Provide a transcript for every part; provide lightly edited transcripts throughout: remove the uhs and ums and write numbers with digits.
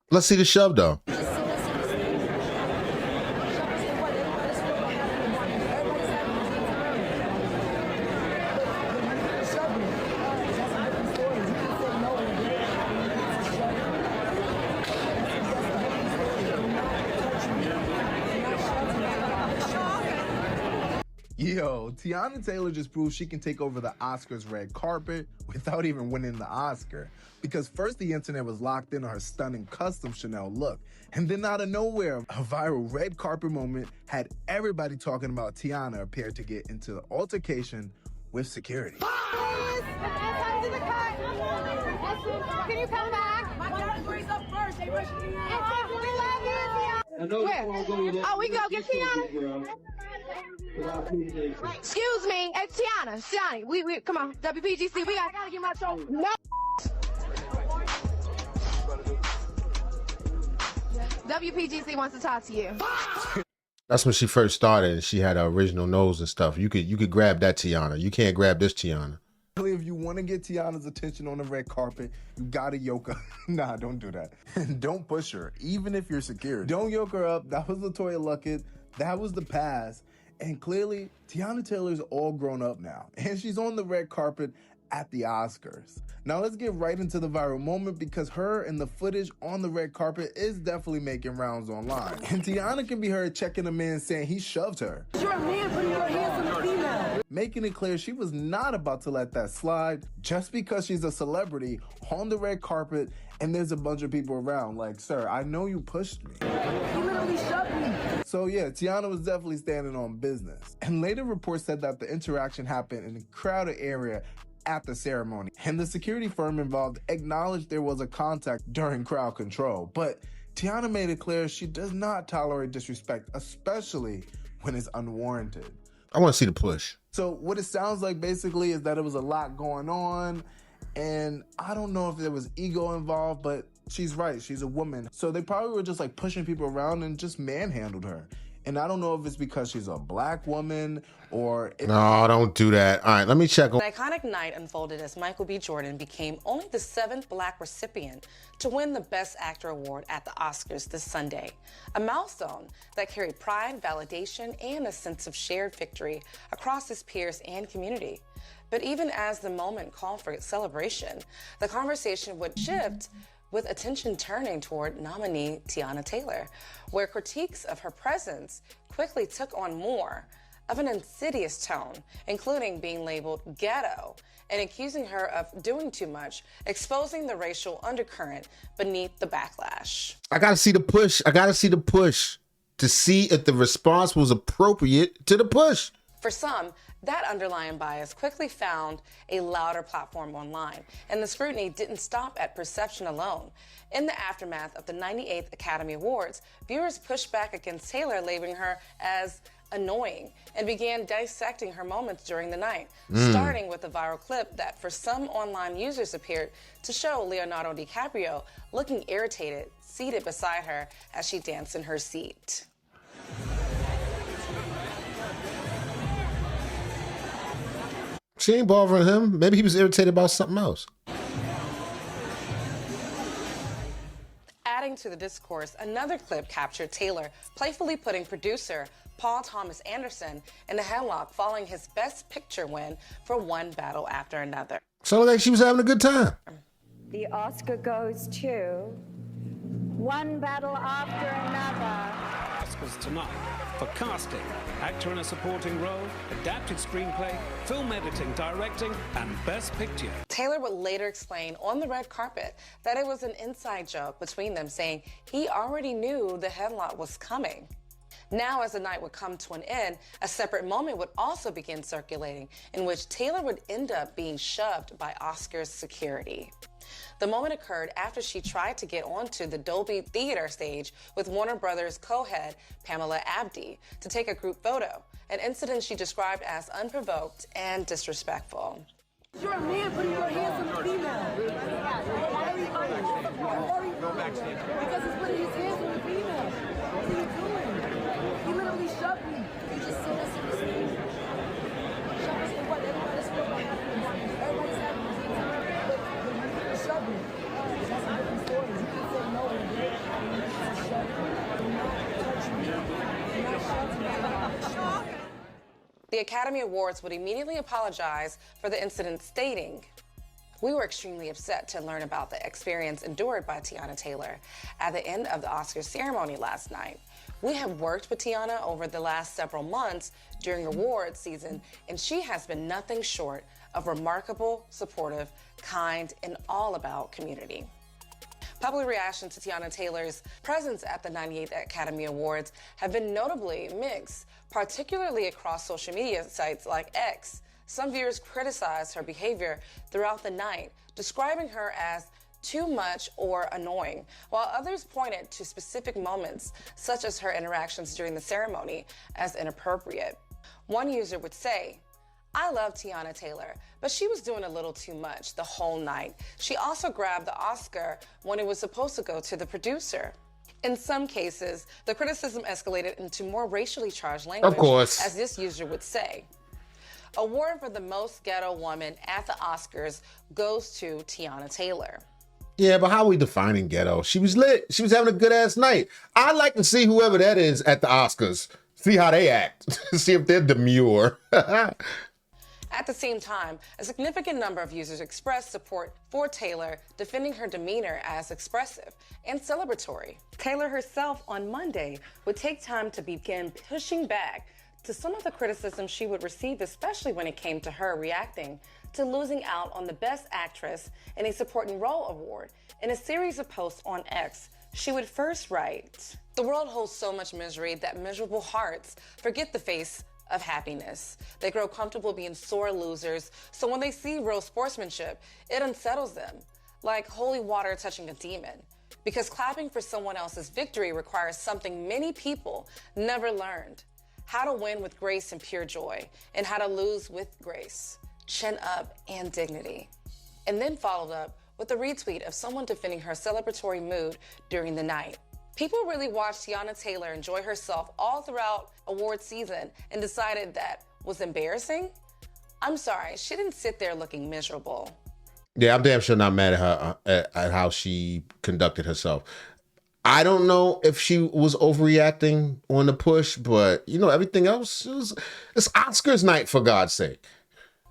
Let's see the shove though. Yo, Teyana Taylor just proved she can take over the Oscars red carpet without even winning the Oscar. Because first the internet was locked in on her stunning custom Chanel look, and then out of nowhere, a viral red carpet moment had everybody talking about Teyana appeared to get into an altercation with security. Can you come back? My category's up first. They rushing me out. We love you, Teyana. Oh, we go get Teyana. Excuse me, it's Teyana. Tiana, we come on, WPGC. We gotta get my show. No. WPGC wants to talk to you. That's when she first started and she had her original nose and stuff. You could grab that Teyana. You can't grab this Teyana. If you want to get Teyana's attention on the red carpet, you gotta yoke her. Nah, don't do that. Don't push her, even if you're secure. Don't yoke her up. That was LaToya Luckett. That was the past. And clearly, Teyana Taylor's all grown up now. And she's on the red carpet at the Oscars. Now let's get right into the viral moment because her and the footage on the red carpet is definitely making rounds online. And Teyana can be heard checking a man saying he shoved her. You're a man putting your hands on a female. Making it clear she was not about to let that slide just because she's a celebrity on the red carpet and there's a bunch of people around. Like, sir, I know you pushed me. You literally shoved me. So yeah, Teyana was definitely standing on business. And later reports said that the interaction happened in a crowded area at the ceremony. And the security firm involved acknowledged there was a contact during crowd control. But Teyana made it clear she does not tolerate disrespect, especially when it's unwarranted. I want to see the push. So what it sounds like basically is that it was a lot going on. And I don't know if there was ego involved, but she's right. She's a woman. So they probably were just like pushing people around and just manhandled her. And I don't know if it's because she's a black woman or... No, don't do that. All right, let me check on... An iconic night unfolded as Michael B. Jordan became only the 7th black recipient to win the Best Actor award at the Oscars this Sunday. A milestone that carried pride, validation, and a sense of shared victory across his peers and community. But even as the moment called for celebration, the conversation would shift with attention turning toward nominee Teyana Taylor, where critiques of her presence quickly took on more of an insidious tone, including being labeled ghetto and accusing her of doing too much, exposing the racial undercurrent beneath the backlash. I gotta see the push. I gotta see the push to see if the response was appropriate to the push. For some, that underlying bias quickly found a louder platform online, and the scrutiny didn't stop at perception alone. In the aftermath of the 98th Academy Awards, viewers pushed back against Taylor, labeling her as annoying, and began dissecting her moments during the night, starting with a viral clip that for some online users appeared to show Leonardo DiCaprio looking irritated, seated beside her as she danced in her seat. She ain't bothering him. Maybe he was irritated about something else. Adding to the discourse, another clip captured Taylor playfully putting producer Paul Thomas Anderson in a headlock following his Best Picture win for one battle after another. Sounded like she was having a good time. The Oscar goes to One Battle After Another. Oscars tonight for casting, actor in a supporting role, adapted screenplay, film editing, directing, and Best Picture. Taylor would later explain on the red carpet that it was an inside joke between them, saying he already knew the headlock was coming. Now, as the night would come to an end, a separate moment would also begin circulating in which Taylor would end up being shoved by Oscars security. The moment occurred after she tried to get onto the Dolby Theater stage with Warner Brothers co-head Pamela Abdi to take a group photo, an incident she described as unprovoked and disrespectful. You're a man putting your hands on a female. Because he's putting his hands on a female. What are you doing? He literally shoved me. You just see us in the stage. Shove us for what? Everybody's still behind me. Everybody's having a good time. But you shoved me. That's a different story. You can say no. the Academy Awards would immediately apologize for the incident, stating, "We were extremely upset to learn about the experience endured by Teyana Taylor at the end of the Oscars ceremony last night. We have worked with Teyana over the last several months during awards season, and she has been nothing short of remarkable, supportive, kind, and all about community." Public reaction to Teyana Taylor's presence at the 98th Academy Awards have been notably mixed, particularly across social media sites like X. Some viewers criticized her behavior throughout the night, describing her as too much or annoying, while others pointed to specific moments, such as her interactions during the ceremony, as inappropriate. One user would say, "I love Teyana Taylor, but she was doing a little too much the whole night. She also grabbed the Oscar when it was supposed to go to the producer." In some cases, the criticism escalated into more racially charged language, Of course, as this user would say. "Award for the most ghetto woman at the Oscars goes to Teyana Taylor." Yeah, but how are we defining ghetto? She was lit. She was having a good ass night. I'd like to see whoever that is at the Oscars. See how they act. See if they're demure. At the same time, a significant number of users expressed support for Taylor, defending her demeanor as expressive and celebratory. Taylor herself on Monday would take time to begin pushing back to some of the criticism she would receive, especially when it came to her reacting to losing out on the Best Actress in a Supporting Role award. In a series of posts on X, she would first write, "The world holds so much misery that miserable hearts forget the face of happiness. They grow comfortable being sore losers, so when they see real sportsmanship, it unsettles them, like holy water touching a demon. Because clapping for someone else's victory requires something many people never learned: how to win with grace and pure joy, and how to lose with grace, chin up, and dignity." And then followed up with a retweet of someone defending her celebratory mood during the night. People really watched Teyana Taylor enjoy herself all throughout award season and decided that was embarrassing? I'm sorry, she didn't sit there looking miserable. Yeah, I'm damn sure not mad at her at how she conducted herself. I don't know if she was overreacting on the push, but you know, everything else it's Oscars night, for God's sake.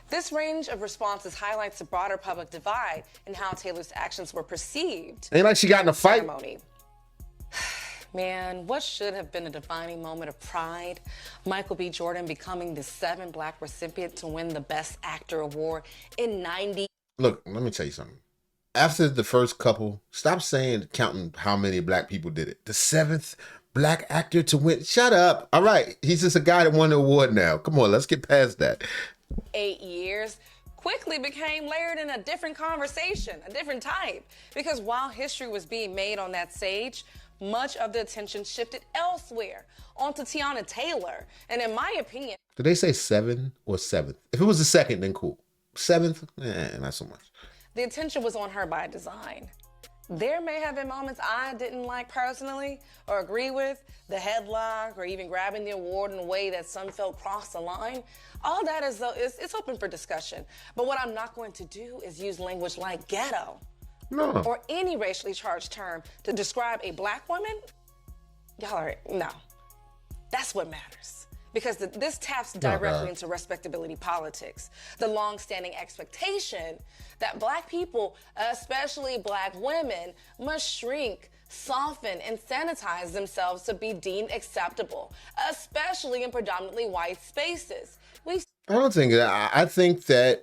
This range of responses highlights the broader public divide in how Taylor's actions were perceived. Ain't like she got in a fight. Ceremony. Man, what should have been a defining moment of pride? Michael B. Jordan becoming the 7th Black recipient to win the Best Actor award in 90. Look, let me tell you something. After the first couple, stop counting how many black people did it. The 7th Black actor to win. Shut up. All right. He's just a guy that won the award now. Come on, let's get past that. 8 years quickly became layered in a different conversation, a different type. Because while history was being made on that stage, much of the attention shifted elsewhere onto Teyana Taylor. And in my opinion... Did they say 7 or 7th? If it was the 2nd, then cool. 7th? Not so much. The attention was on her by design. There may have been moments I didn't like personally or agree with, the headlock or even grabbing the award in a way that some felt crossed the line. All that it's open for discussion. But what I'm not going to do is use language like ghetto. No. Or any racially charged term to describe a black woman. Y'all are, no. That's what matters. Because this taps directly into respectability politics. The long-standing expectation that black people, especially black women, must shrink, soften, and sanitize themselves to be deemed acceptable, especially in predominantly white spaces. I think that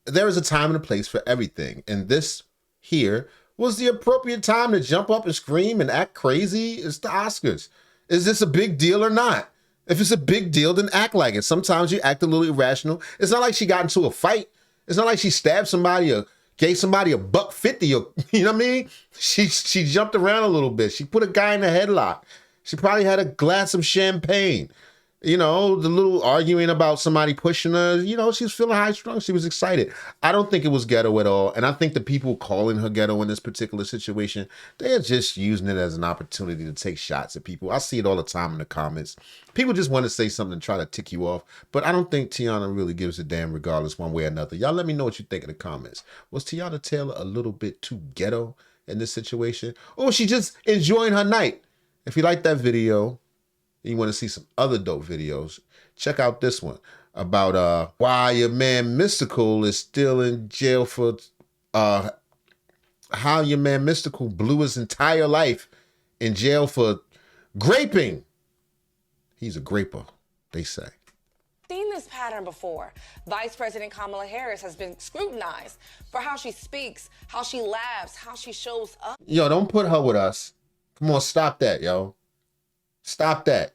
there is a time and a place for everything. And this here was the appropriate time to jump up and scream and act crazy. It's the Oscars. Is this a big deal or not? If it's a big deal, then act like it. Sometimes you act a little irrational. It's not like she got into a fight. It's not like she stabbed somebody or gave somebody $150 or, you know what I mean? She jumped around a little bit. She put a guy in a headlock. She probably had a glass of champagne. You know, the little arguing about somebody pushing her, you know, she was feeling high strung. She was excited. I don't think it was ghetto at all. And I think the people calling her ghetto in this particular situation, they're just using it as an opportunity to take shots at people. I see it all the time in the comments. People just want to say something and try to tick you off. But I don't think Teyana really gives a damn regardless one way or another. Y'all let me know what you think in the comments. Was Teyana Taylor a little bit too ghetto in this situation? Or was she just enjoying her night? If you like that video, You want to see some other dope videos, check out this one about why your man Mystical is still in jail for how your man Mystical blew his entire life in jail for graping. He's a graper, they say. Seen this pattern before. Vice President Kamala Harris has been scrutinized for how she speaks, how she laughs, how she shows up. Yo, don't put her with us. Come on, stop that, yo. Stop that.